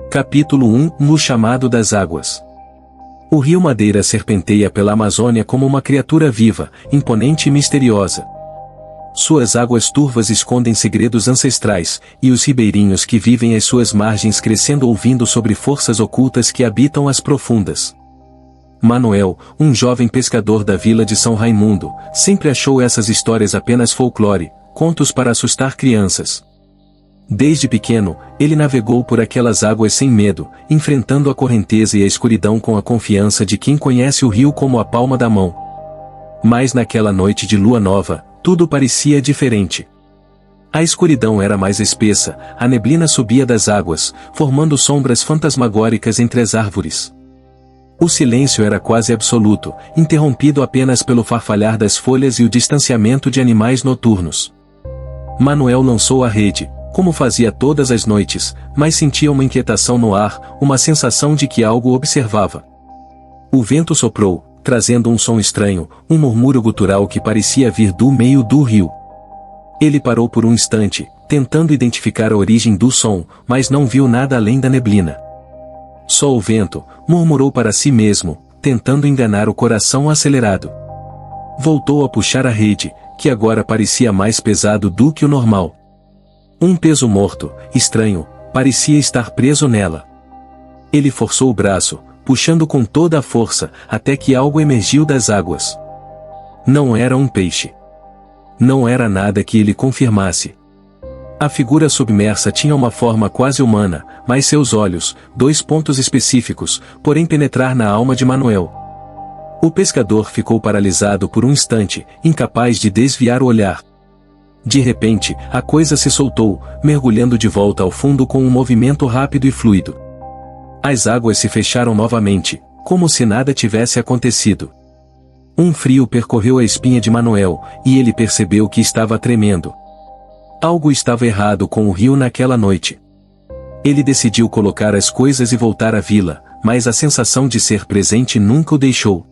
Capítulo 1 No chamado das águas. O rio Madeira serpenteia pela Amazônia como uma criatura viva, imponente e misteriosa. Suas águas turvas escondem segredos ancestrais, e os ribeirinhos que vivem às suas margens crescendo ouvindo sobre forças ocultas que habitam as profundas. Manuel, um jovem pescador da vila de São Raimundo, sempre achou essas histórias apenas folclore, contos para assustar crianças. Desde pequeno, ele navegou por aquelas águas sem medo, enfrentando a correnteza e a escuridão com a confiança de quem conhece o rio como a palma da mão. Mas naquela noite de lua nova, tudo parecia diferente. A escuridão era mais espessa, a neblina subia das águas, formando sombras fantasmagóricas entre as árvores. O silêncio era quase absoluto, interrompido apenas pelo farfalhar das folhas e o distanciamento de animais noturnos. Manuel lançou a rede, como fazia todas as noites, mas sentia uma inquietação no ar, uma sensação de que algo observava. O vento soprou, trazendo um som estranho, um murmúrio gutural que parecia vir do meio do rio. Ele parou por um instante, tentando identificar a origem do som, mas não viu nada além da neblina. Só o vento, murmurou para si mesmo, tentando enganar o coração acelerado. Voltou a puxar a rede, que agora parecia mais pesado do que o normal. Um peso morto, estranho, parecia estar preso nela. Ele forçou o braço, puxando com toda a força, até que algo emergiu das águas. Não era um peixe. Não era nada que ele confirmasse. A figura submersa tinha uma forma quase humana, mas seus olhos, 2 pontos específicos, porém penetrar na alma de Manuel. O pescador ficou paralisado por um instante, incapaz de desviar o olhar. De repente, a coisa se soltou, mergulhando de volta ao fundo com um movimento rápido e fluido. As águas se fecharam novamente, como se nada tivesse acontecido. Um frio percorreu a espinha de Manuel, e ele percebeu que estava tremendo. Algo estava errado com o rio naquela noite. Ele decidiu colocar as coisas e voltar à vila, mas a sensação de ser presente nunca o deixou.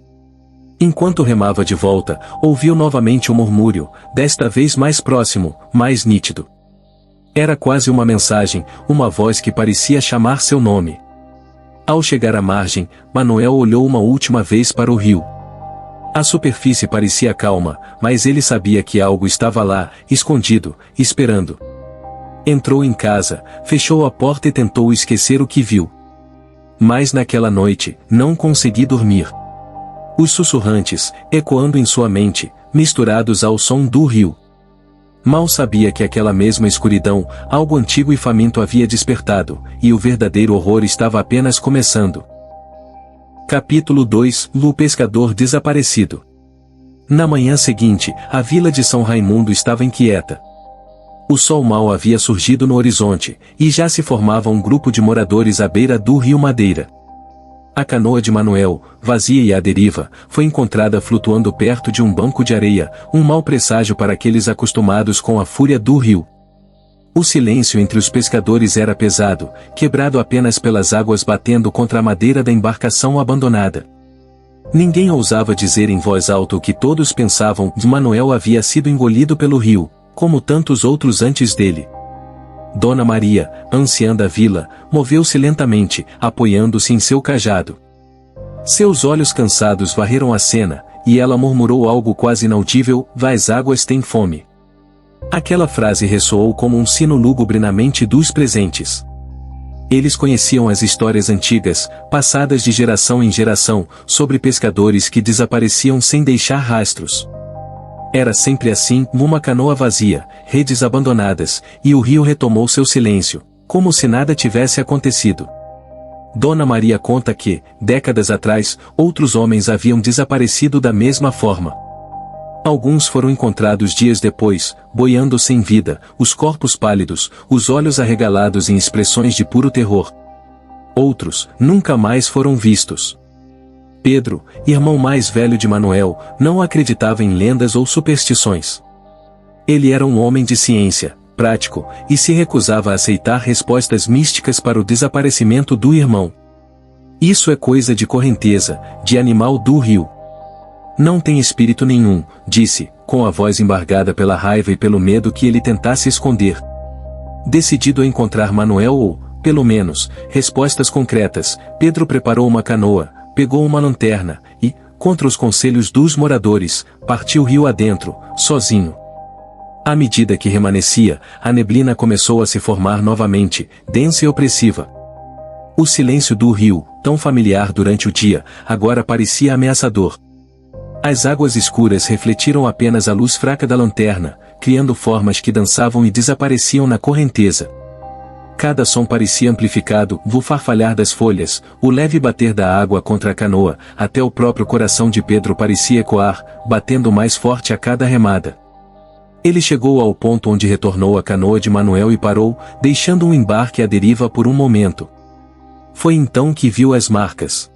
Enquanto remava de volta, ouviu novamente um murmúrio, desta vez mais próximo, mais nítido. Era quase uma mensagem, uma voz que parecia chamar seu nome. Ao chegar à margem, Manuel olhou uma última vez para o rio. A superfície parecia calma, mas ele sabia que algo estava lá, escondido, esperando. Entrou em casa, fechou a porta e tentou esquecer o que viu. Mas naquela noite, não consegui dormir. Os sussurrantes, ecoando em sua mente, misturados ao som do rio. Mal sabia que aquela mesma escuridão, algo antigo e faminto havia despertado, e o verdadeiro horror estava apenas começando. Capítulo 2 O pescador desaparecido. Na manhã seguinte, a vila de São Raimundo estava inquieta. O sol mal havia surgido no horizonte, e já se formava um grupo de moradores à beira do rio Madeira. A canoa de Manuel, vazia e à deriva, foi encontrada flutuando perto de um banco de areia, um mau presságio para aqueles acostumados com a fúria do rio. O silêncio entre os pescadores era pesado, quebrado apenas pelas águas batendo contra a madeira da embarcação abandonada. Ninguém ousava dizer em voz alta o que todos pensavam: Manuel havia sido engolido pelo rio, como tantos outros antes dele. Dona Maria, anciã da vila, moveu-se lentamente, apoiando-se em seu cajado. Seus olhos cansados varreram a cena, e ela murmurou algo quase inaudível: as águas têm fome. Aquela frase ressoou como um sino lúgubre na mente dos presentes. Eles conheciam as histórias antigas, passadas de geração em geração, sobre pescadores que desapareciam sem deixar rastros. Era sempre assim, numa canoa vazia, redes abandonadas, e o rio retomou seu silêncio, como se nada tivesse acontecido. Dona Maria conta que, décadas atrás, outros homens haviam desaparecido da mesma forma. Alguns foram encontrados dias depois, boiando sem vida, os corpos pálidos, os olhos arregalados em expressões de puro terror. Outros, nunca mais foram vistos. Pedro, irmão mais velho de Manuel, não acreditava em lendas ou superstições. Ele era um homem de ciência, prático, e se recusava a aceitar respostas místicas para o desaparecimento do irmão. Isso é coisa de correnteza, de animal do rio. Não tem espírito nenhum, disse, com a voz embargada pela raiva e pelo medo que ele tentasse esconder. Decidido a encontrar Manuel ou, pelo menos, respostas concretas. Pedro preparou uma canoa, pegou uma lanterna, e, contra os conselhos dos moradores, partiu rio adentro, sozinho. À medida que remanescia, a neblina começou a se formar novamente, densa e opressiva. O silêncio do rio, tão familiar durante o dia, agora parecia ameaçador. As águas escuras refletiram apenas a luz fraca da lanterna, criando formas que dançavam e desapareciam na correnteza. Cada som parecia amplificado, o farfalhar das folhas, o leve bater da água contra a canoa, até o próprio coração de Pedro parecia ecoar, batendo mais forte a cada remada. Ele chegou ao ponto onde retornou a canoa de Manuel e parou, deixando um embarque à deriva por um momento. Foi então que viu as marcas.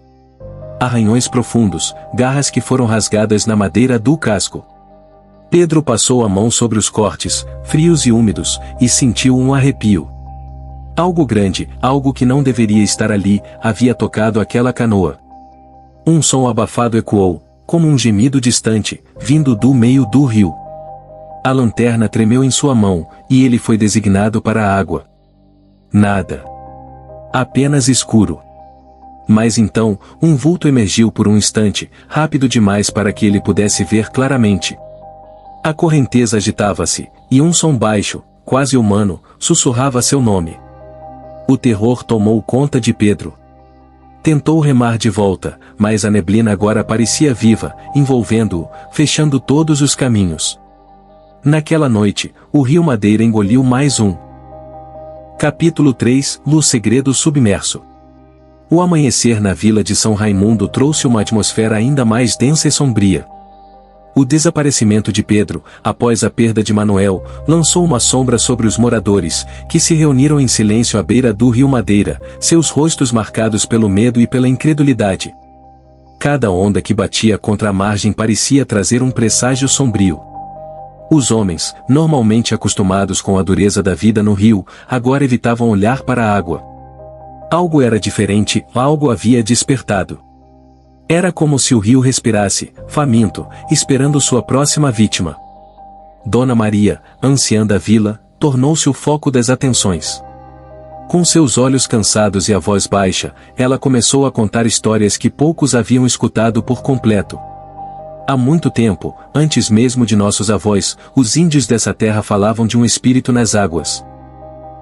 Arranhões profundos, garras que foram rasgadas na madeira do casco. Pedro passou a mão sobre os cortes, frios e úmidos, e sentiu um arrepio. Algo grande, algo que não deveria estar ali, havia tocado aquela canoa. Um som abafado ecoou, como um gemido distante, vindo do meio do rio. A lanterna tremeu em sua mão, e ele foi designado para a água. Nada. Apenas escuro. Mas então, um vulto emergiu por um instante, rápido demais para que ele pudesse ver claramente. A correnteza agitava-se, e um som baixo, quase humano, sussurrava seu nome. O terror tomou conta de Pedro. Tentou remar de volta, mas a neblina agora parecia viva, envolvendo-o, fechando todos os caminhos. Naquela noite, o rio Madeira engoliu mais um. Capítulo 3 – O segredo submerso. O amanhecer na vila de São Raimundo trouxe uma atmosfera ainda mais densa e sombria. O desaparecimento de Pedro, após a perda de Manuel, lançou uma sombra sobre os moradores, que se reuniram em silêncio à beira do rio Madeira, seus rostos marcados pelo medo e pela incredulidade. Cada onda que batia contra a margem parecia trazer um presságio sombrio. Os homens, normalmente acostumados com a dureza da vida no rio, agora evitavam olhar para a água. Algo era diferente, algo havia despertado. Era como se o rio respirasse, faminto, esperando sua próxima vítima. Dona Maria, anciã da vila, tornou-se o foco das atenções. Com seus olhos cansados e a voz baixa, ela começou a contar histórias que poucos haviam escutado por completo. Há muito tempo, antes mesmo de nossos avós, os índios dessa terra falavam de um espírito nas águas.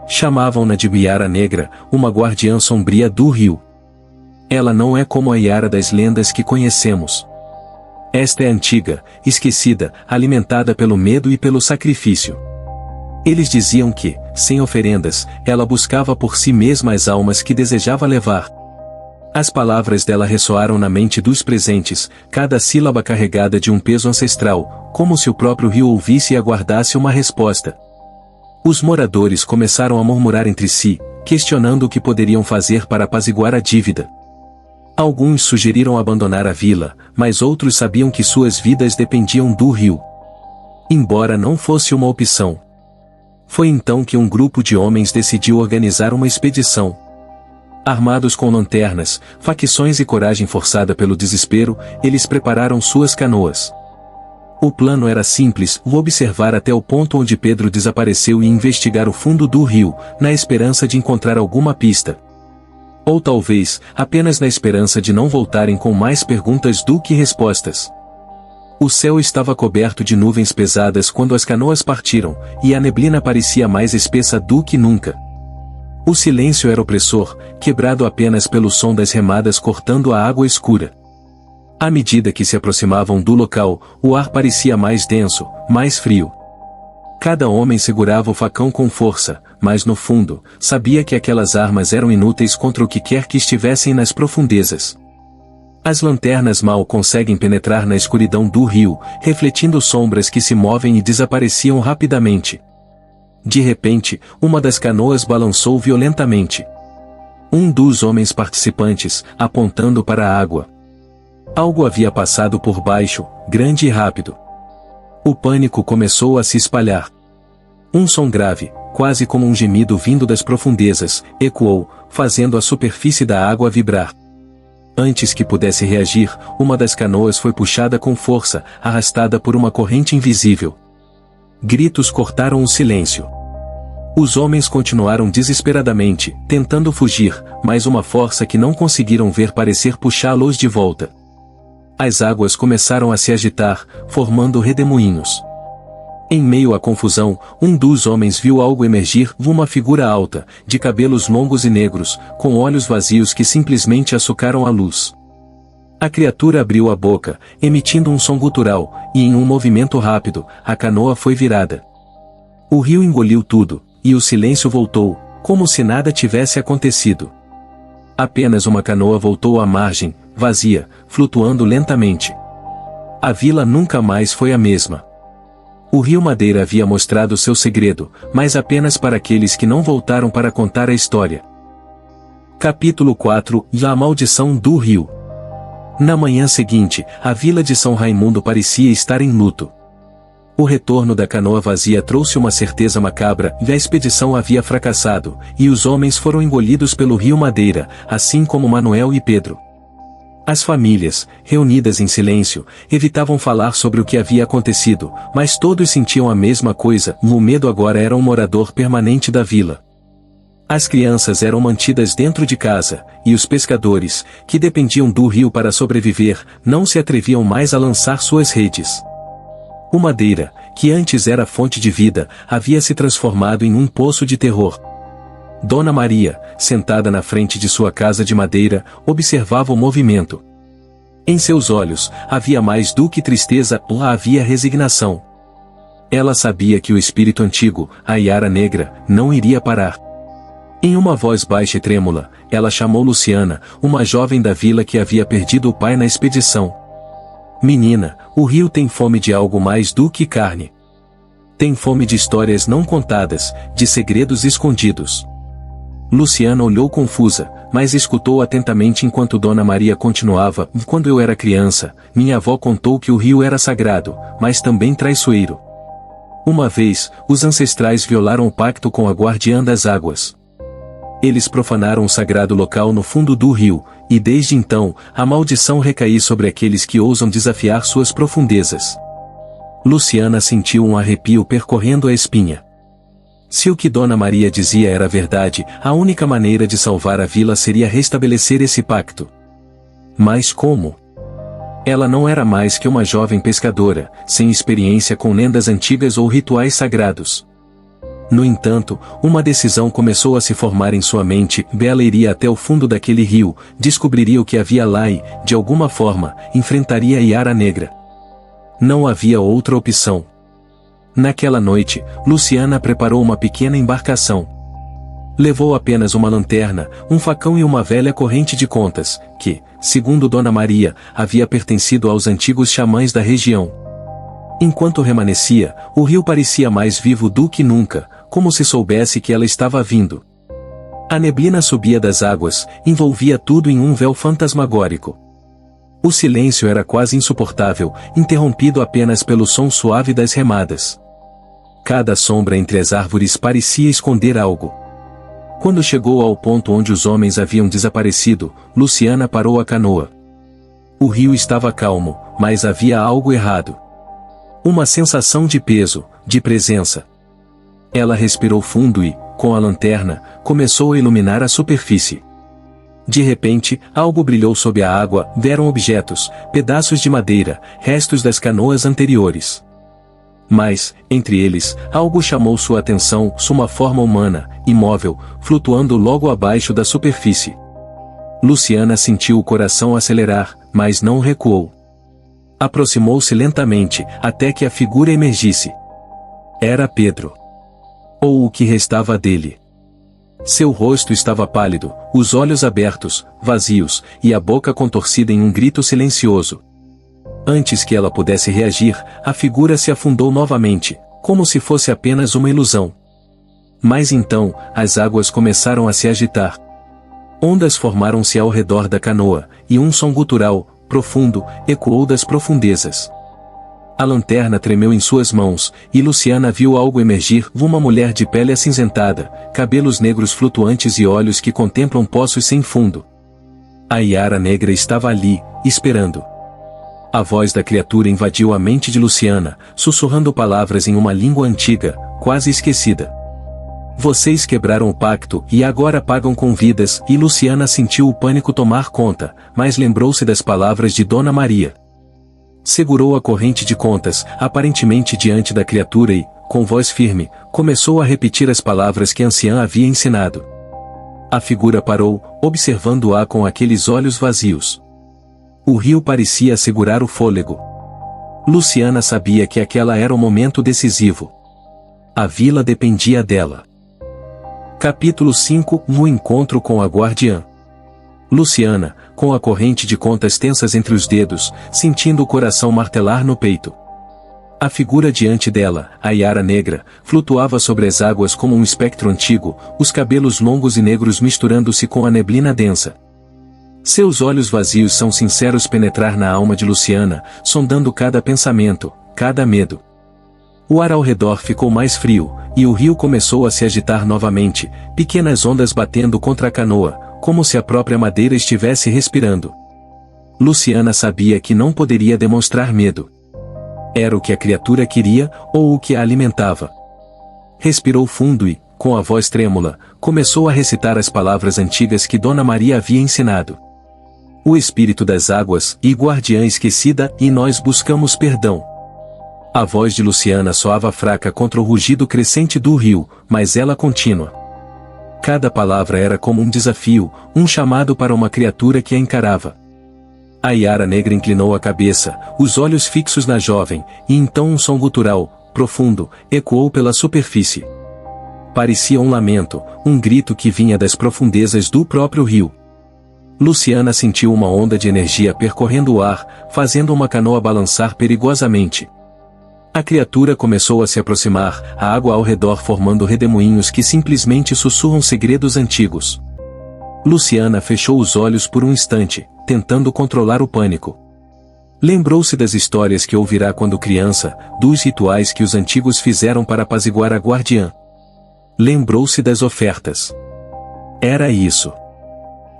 Chamavam-na de Iara Negra, uma guardiã sombria do rio. Ela não é como a Iara das lendas que conhecemos. Esta é antiga, esquecida, alimentada pelo medo e pelo sacrifício. Eles diziam que, sem oferendas, ela buscava por si mesma as almas que desejava levar. As palavras dela ressoaram na mente dos presentes, cada sílaba carregada de um peso ancestral, como se o próprio rio ouvisse e aguardasse uma resposta. Os moradores começaram a murmurar entre si, questionando o que poderiam fazer para apaziguar a dívida. Alguns sugeriram abandonar a vila, mas outros sabiam que suas vidas dependiam do rio. Embora não fosse uma opção. Foi então que um grupo de homens decidiu organizar uma expedição. Armados com lanternas, facções e coragem forçada pelo desespero, eles prepararam suas canoas. O plano era simples: observar até o ponto onde Pedro desapareceu e investigar o fundo do rio, na esperança de encontrar alguma pista. Ou talvez, apenas na esperança de não voltarem com mais perguntas do que respostas. O céu estava coberto de nuvens pesadas quando as canoas partiram, e a neblina parecia mais espessa do que nunca. O silêncio era opressor, quebrado apenas pelo som das remadas cortando a água escura. À medida que se aproximavam do local, o ar parecia mais denso, mais frio. Cada homem segurava o facão com força, mas no fundo, sabia que aquelas armas eram inúteis contra o que quer que estivessem nas profundezas. As lanternas mal conseguem penetrar na escuridão do rio, refletindo sombras que se movem e desapareciam rapidamente. De repente, uma das canoas balançou violentamente. Um dos homens participantes, apontando para a água. Algo havia passado por baixo, grande e rápido. O pânico começou a se espalhar. Um som grave, quase como um gemido vindo das profundezas, ecoou, fazendo a superfície da água vibrar. Antes que pudesse reagir, uma das canoas foi puxada com força, arrastada por uma corrente invisível. Gritos cortaram o silêncio. Os homens continuaram desesperadamente, tentando fugir, mas uma força que não conseguiram ver parecer puxá-los de volta. As águas começaram a se agitar, formando redemoinhos. Em meio à confusão, um dos homens viu algo emergir, uma figura alta, de cabelos longos e negros, com olhos vazios que simplesmente açucaram a luz. A criatura abriu a boca, emitindo um som gutural, e em um movimento rápido, a canoa foi virada. O rio engoliu tudo, e o silêncio voltou, como se nada tivesse acontecido. Apenas uma canoa voltou à margem, vazia, flutuando lentamente. A vila nunca mais foi a mesma. O Rio Madeira havia mostrado seu segredo, mas apenas para aqueles que não voltaram para contar a história. Capítulo 4 – A Maldição do Rio. Na manhã seguinte, a vila de São Raimundo parecia estar em luto. O retorno da canoa vazia trouxe uma certeza macabra, e a expedição havia fracassado, e os homens foram engolidos pelo Rio Madeira, assim como Manuel e Pedro. As famílias, reunidas em silêncio, evitavam falar sobre o que havia acontecido, mas todos sentiam a mesma coisa, o medo agora era um morador permanente da vila. As crianças eram mantidas dentro de casa, e os pescadores, que dependiam do rio para sobreviver, não se atreviam mais a lançar suas redes. O Madeira, que antes era fonte de vida, havia se transformado em um poço de terror. Dona Maria, sentada na frente de sua casa de madeira, observava o movimento. Em seus olhos, havia mais do que tristeza, lá havia resignação. Ela sabia que o espírito antigo, a Iara Negra, não iria parar. Em uma voz baixa e trêmula, ela chamou Luciana, uma jovem da vila que havia perdido o pai na expedição. Menina, o rio tem fome de algo mais do que carne. Tem fome de histórias não contadas, de segredos escondidos. Luciana olhou confusa, mas escutou atentamente enquanto Dona Maria continuava. Quando eu era criança, minha avó contou que o rio era sagrado, mas também traiçoeiro. Uma vez, os ancestrais violaram o pacto com a guardiã das águas. Eles profanaram o sagrado local no fundo do rio, e desde então, a maldição recaiu sobre aqueles que ousam desafiar suas profundezas. Luciana sentiu um arrepio percorrendo a espinha. Se o que Dona Maria dizia era verdade, a única maneira de salvar a vila seria restabelecer esse pacto. Mas como? Ela não era mais que uma jovem pescadora, sem experiência com lendas antigas ou rituais sagrados. No entanto, uma decisão começou a se formar em sua mente. Ela iria até o fundo daquele rio, descobriria o que havia lá e, de alguma forma, enfrentaria a Iara Negra. Não havia outra opção. Naquela noite, Luciana preparou uma pequena embarcação. Levou apenas uma lanterna, um facão e uma velha corrente de contas, que, segundo Dona Maria, havia pertencido aos antigos xamãs da região. Enquanto remanescia, o rio parecia mais vivo do que nunca, como se soubesse que ela estava vindo. A neblina subia das águas, envolvia tudo em um véu fantasmagórico. O silêncio era quase insuportável, interrompido apenas pelo som suave das remadas. Cada sombra entre as árvores parecia esconder algo. Quando chegou ao ponto onde os homens haviam desaparecido, Luciana parou a canoa. O rio estava calmo, mas havia algo errado. Uma sensação de peso, de presença. Ela respirou fundo e, com a lanterna, começou a iluminar a superfície. De repente, algo brilhou sob a água, vieram objetos, pedaços de madeira, restos das canoas anteriores. Mas, entre eles, algo chamou sua atenção, uma forma humana, imóvel, flutuando logo abaixo da superfície. Luciana sentiu o coração acelerar, mas não recuou. Aproximou-se lentamente, até que a figura emergisse. Era Pedro. Ou o que restava dele. Seu rosto estava pálido, os olhos abertos, vazios, e a boca contorcida em um grito silencioso. Antes que ela pudesse reagir, a figura se afundou novamente, como se fosse apenas uma ilusão. Mas então, as águas começaram a se agitar. Ondas formaram-se ao redor da canoa, e um som gutural, profundo, ecoou das profundezas. A lanterna tremeu em suas mãos, e Luciana viu algo emergir, uma mulher de pele acinzentada, cabelos negros flutuantes e olhos que contemplam poços sem fundo. A Iara Negra estava ali, esperando. A voz da criatura invadiu a mente de Luciana, sussurrando palavras em uma língua antiga, quase esquecida. Vocês quebraram o pacto e agora pagam com vidas, e Luciana sentiu o pânico tomar conta, mas lembrou-se das palavras de Dona Maria. Segurou a corrente de contas, aparentemente diante da criatura e, com voz firme, começou a repetir as palavras que a anciã havia ensinado. A figura parou, observando-a com aqueles olhos vazios. O rio parecia segurar o fôlego. Luciana sabia que aquela era o momento decisivo. A vila dependia dela. Capítulo 5 – No encontro com a guardiã. Luciana, com a corrente de contas tensas entre os dedos, sentindo o coração martelar no peito. A figura diante dela, a Iara Negra, flutuava sobre as águas como um espectro antigo, os cabelos longos e negros misturando-se com a neblina densa. Seus olhos vazios são sinceros penetrar na alma de Luciana, sondando cada pensamento, cada medo. O ar ao redor ficou mais frio, e o rio começou a se agitar novamente, pequenas ondas batendo contra a canoa, como se a própria madeira estivesse respirando. Luciana sabia que não poderia demonstrar medo. Era o que a criatura queria, ou o que a alimentava. Respirou fundo e, com a voz trêmula, começou a recitar as palavras antigas que Dona Maria havia ensinado. O espírito das águas, e guardiã esquecida, e nós buscamos perdão. A voz de Luciana soava fraca contra o rugido crescente do rio, mas ela contínua. Cada palavra era como um desafio, um chamado para uma criatura que a encarava. A Iara Negra inclinou a cabeça, os olhos fixos na jovem, e então um som gutural, profundo, ecoou pela superfície. Parecia um lamento, um grito que vinha das profundezas do próprio rio. Luciana sentiu uma onda de energia percorrendo o ar, fazendo uma canoa balançar perigosamente. A criatura começou a se aproximar, a água ao redor formando redemoinhos que simplesmente sussurram segredos antigos. Luciana fechou os olhos por um instante, tentando controlar o pânico. Lembrou-se das histórias que ouvirá quando criança, dos rituais que os antigos fizeram para apaziguar a guardiã. Lembrou-se das ofertas. Era isso.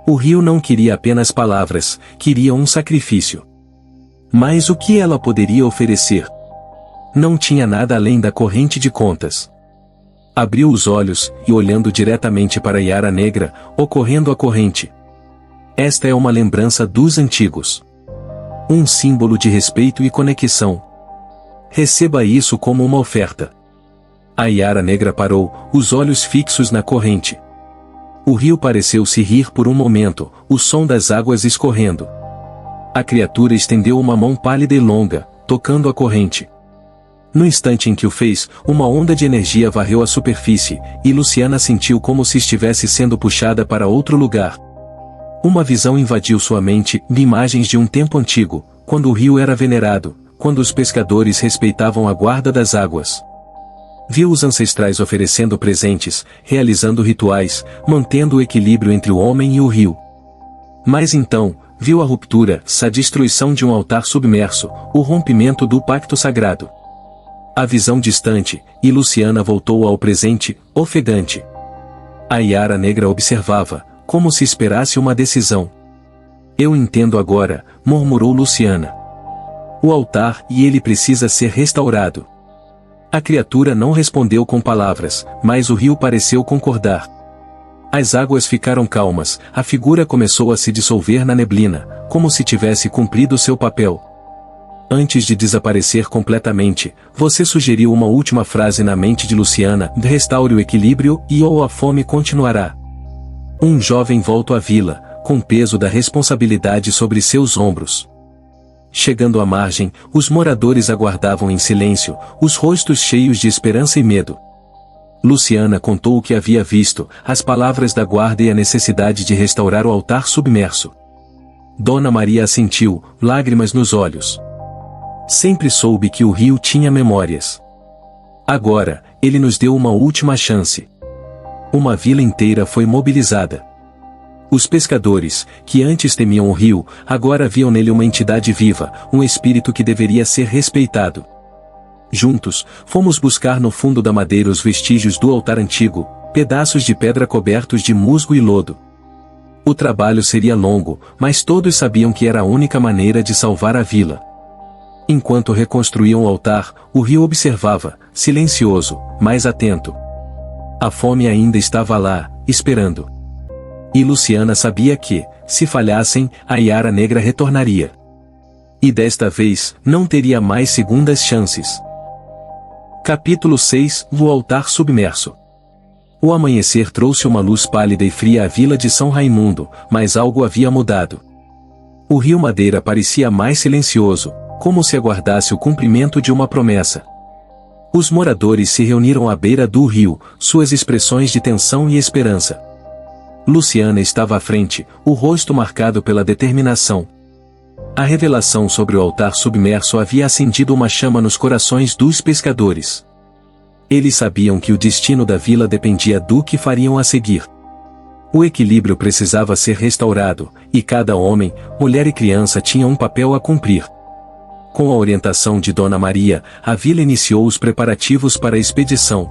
O rio não queria apenas palavras, queria um sacrifício. Mas o que ela poderia oferecer? Não tinha nada além da corrente de contas. Abriu os olhos, e olhando diretamente para a Iara Negra, ocorrendo a corrente. Esta é uma lembrança dos antigos. Um símbolo de respeito e conexão. Receba isso como uma oferta. A Iara Negra parou, os olhos fixos na corrente. O rio pareceu se rir por um momento, o som das águas escorrendo. A criatura estendeu uma mão pálida e longa, tocando a corrente. No instante em que o fez, uma onda de energia varreu a superfície, e Luciana sentiu como se estivesse sendo puxada para outro lugar. Uma visão invadiu sua mente, imagens de um tempo antigo, quando o rio era venerado, quando os pescadores respeitavam a guarda das águas. Viu os ancestrais oferecendo presentes, realizando rituais, mantendo o equilíbrio entre o homem e o rio. Mas então, viu a ruptura, a destruição de um altar submerso, o rompimento do pacto sagrado. A visão distante, e Luciana voltou ao presente, ofegante. A Iara Negra observava, como se esperasse uma decisão. Eu entendo agora, murmurou Luciana. O altar, e ele precisa ser restaurado. A criatura não respondeu com palavras, mas o rio pareceu concordar. As águas ficaram calmas, a figura começou a se dissolver na neblina, como se tivesse cumprido seu papel. Antes de desaparecer completamente, você sugeriu uma última frase na mente de Luciana: restaure o equilíbrio e ou a fome continuará. Um jovem volta à vila, com o peso da responsabilidade sobre seus ombros. Chegando à margem, os moradores aguardavam em silêncio, os rostos cheios de esperança e medo. Luciana contou o que havia visto, as palavras da guarda e a necessidade de restaurar o altar submerso. Dona Maria assentiu, lágrimas nos olhos. Sempre soube que o rio tinha memórias. Agora, ele nos deu uma última chance. Uma vila inteira foi mobilizada. Os pescadores, que antes temiam o rio, agora viam nele uma entidade viva, um espírito que deveria ser respeitado. Juntos, fomos buscar no fundo da madeira os vestígios do altar antigo, pedaços de pedra cobertos de musgo e lodo. O trabalho seria longo, mas todos sabiam que era a única maneira de salvar a vila. Enquanto reconstruíam o altar, o rio observava, silencioso, mas atento. A fome ainda estava lá, esperando. E Luciana sabia que, se falhassem, a Yara Negra retornaria. E desta vez, não teria mais segundas chances. Capítulo 6 – O altar submerso. O amanhecer trouxe uma luz pálida e fria à vila de São Raimundo, mas algo havia mudado. O rio Madeira parecia mais silencioso, como se aguardasse o cumprimento de uma promessa. Os moradores se reuniram à beira do rio, suas expressões de tensão e esperança. Luciana estava à frente, o rosto marcado pela determinação. A revelação sobre o altar submerso havia acendido uma chama nos corações dos pescadores. Eles sabiam que o destino da vila dependia do que fariam a seguir. O equilíbrio precisava ser restaurado, e cada homem, mulher e criança tinha um papel a cumprir. Com a orientação de Dona Maria, a vila iniciou os preparativos para a expedição.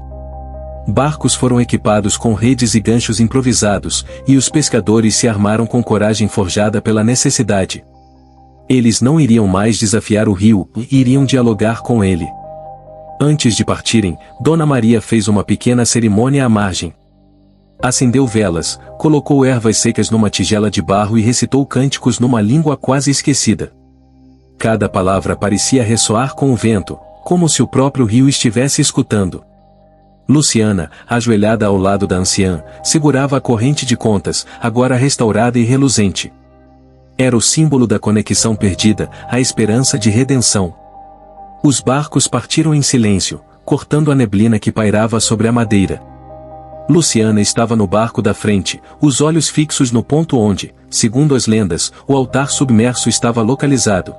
Barcos foram equipados com redes e ganchos improvisados, e os pescadores se armaram com coragem forjada pela necessidade. Eles não iriam mais desafiar o rio, iriam dialogar com ele. Antes de partirem, Dona Maria fez uma pequena cerimônia à margem. Acendeu velas, colocou ervas secas numa tigela de barro e recitou cânticos numa língua quase esquecida. Cada palavra parecia ressoar com o vento, como se o próprio rio estivesse escutando. Luciana, ajoelhada ao lado da anciã, segurava a corrente de contas, agora restaurada e reluzente. Era o símbolo da conexão perdida, a esperança de redenção. Os barcos partiram em silêncio, cortando a neblina que pairava sobre a madeira. Luciana estava no barco da frente, os olhos fixos no ponto onde, segundo as lendas, o altar submerso estava localizado.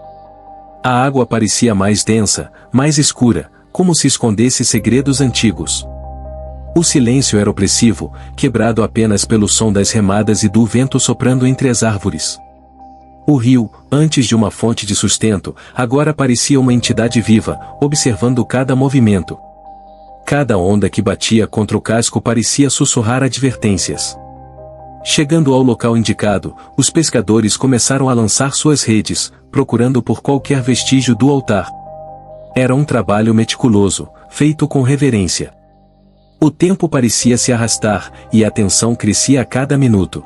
A água parecia mais densa, mais escura, como se escondesse segredos antigos. O silêncio era opressivo, quebrado apenas pelo som das remadas e do vento soprando entre as árvores. O rio, antes de uma fonte de sustento, agora parecia uma entidade viva, observando cada movimento. Cada onda que batia contra o casco parecia sussurrar advertências. Chegando ao local indicado, os pescadores começaram a lançar suas redes, procurando por qualquer vestígio do altar. Era um trabalho meticuloso, feito com reverência. O tempo parecia se arrastar, e a tensão crescia a cada minuto.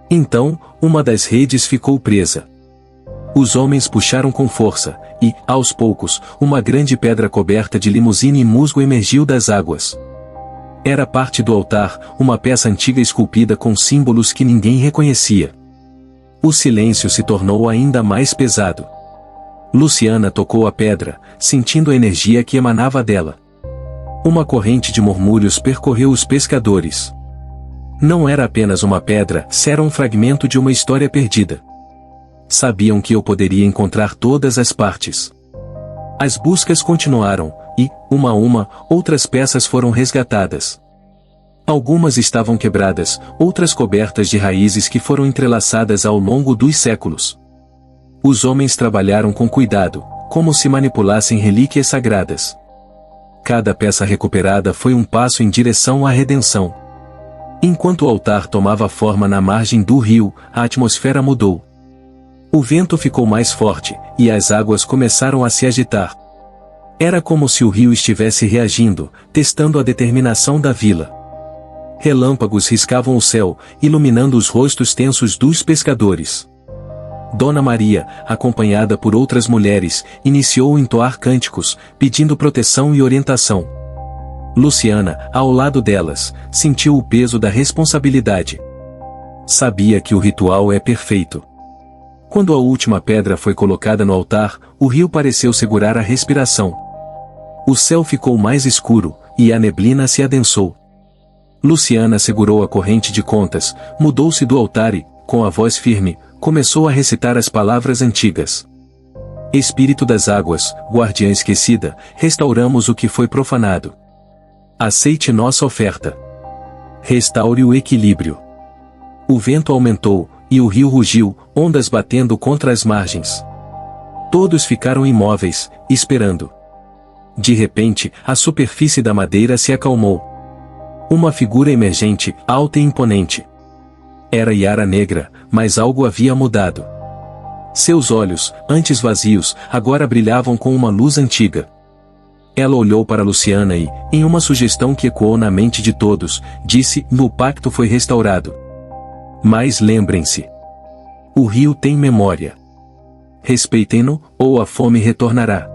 Então, uma das redes ficou presa. Os homens puxaram com força, e, aos poucos, uma grande pedra coberta de limusine e musgo emergiu das águas. Era parte do altar, uma peça antiga esculpida com símbolos que ninguém reconhecia. O silêncio se tornou ainda mais pesado. Luciana tocou a pedra, sentindo a energia que emanava dela. Uma corrente de murmúrios percorreu os pescadores. Não era apenas uma pedra, era um fragmento de uma história perdida. Sabiam que eu poderia encontrar todas as partes. As buscas continuaram, e, uma a uma, outras peças foram resgatadas. Algumas estavam quebradas, outras cobertas de raízes que foram entrelaçadas ao longo dos séculos. Os homens trabalharam com cuidado, como se manipulassem relíquias sagradas. Cada peça recuperada foi um passo em direção à redenção. Enquanto o altar tomava forma na margem do rio, a atmosfera mudou. O vento ficou mais forte, e as águas começaram a se agitar. Era como se o rio estivesse reagindo, testando a determinação da vila. Relâmpagos riscavam o céu, iluminando os rostos tensos dos pescadores. Dona Maria, acompanhada por outras mulheres, iniciou a entoar cânticos, pedindo proteção e orientação. Luciana, ao lado delas, sentiu o peso da responsabilidade. Sabia que o ritual é perfeito. Quando a última pedra foi colocada no altar, o rio pareceu segurar a respiração. O céu ficou mais escuro, e a neblina se adensou. Luciana segurou a corrente de contas, mudou-se do altar e, com a voz firme, começou a recitar as palavras antigas. Espírito das águas, guardiã esquecida, restauramos o que foi profanado. Aceite nossa oferta. Restaure o equilíbrio. O vento aumentou, e o rio rugiu, ondas batendo contra as margens. Todos ficaram imóveis, esperando. De repente, a superfície da madeira se acalmou. Uma figura emergente, alta e imponente. Era Yara Negra, mas algo havia mudado. Seus olhos, antes vazios, agora brilhavam com uma luz antiga. Ela olhou para Luciana e, em uma sugestão que ecoou na mente de todos, disse: "O pacto foi restaurado. Mas lembrem-se. O rio tem memória. Respeitem-no, ou a fome retornará."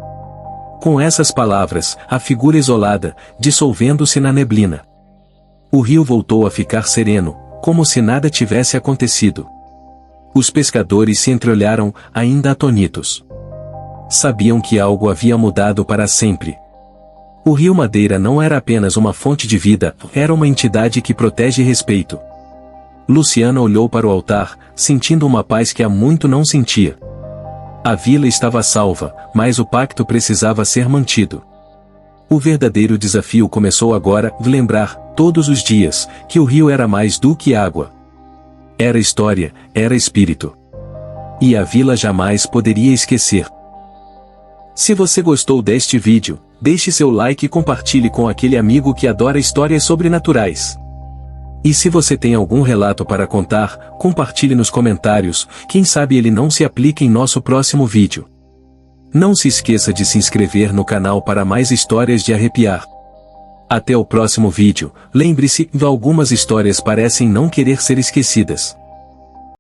Com essas palavras, a figura isolada, dissolvendo-se na neblina. O rio voltou a ficar sereno, como se nada tivesse acontecido. Os pescadores se entreolharam, ainda atônitos. Sabiam que algo havia mudado para sempre. O rio Madeira não era apenas uma fonte de vida, era uma entidade que protege e respeito. Luciana olhou para o altar, sentindo uma paz que há muito não sentia. A vila estava salva, mas o pacto precisava ser mantido. O verdadeiro desafio começou agora: lembrar, todos os dias, que o rio era mais do que água. Era história, era espírito. E a vila jamais poderia esquecer. Se você gostou deste vídeo, deixe seu like e compartilhe com aquele amigo que adora histórias sobrenaturais. E se você tem algum relato para contar, compartilhe nos comentários, quem sabe ele não se aplique em nosso próximo vídeo. Não se esqueça de se inscrever no canal para mais histórias de arrepiar. Até o próximo vídeo. Lembre-se, algumas histórias parecem não querer ser esquecidas.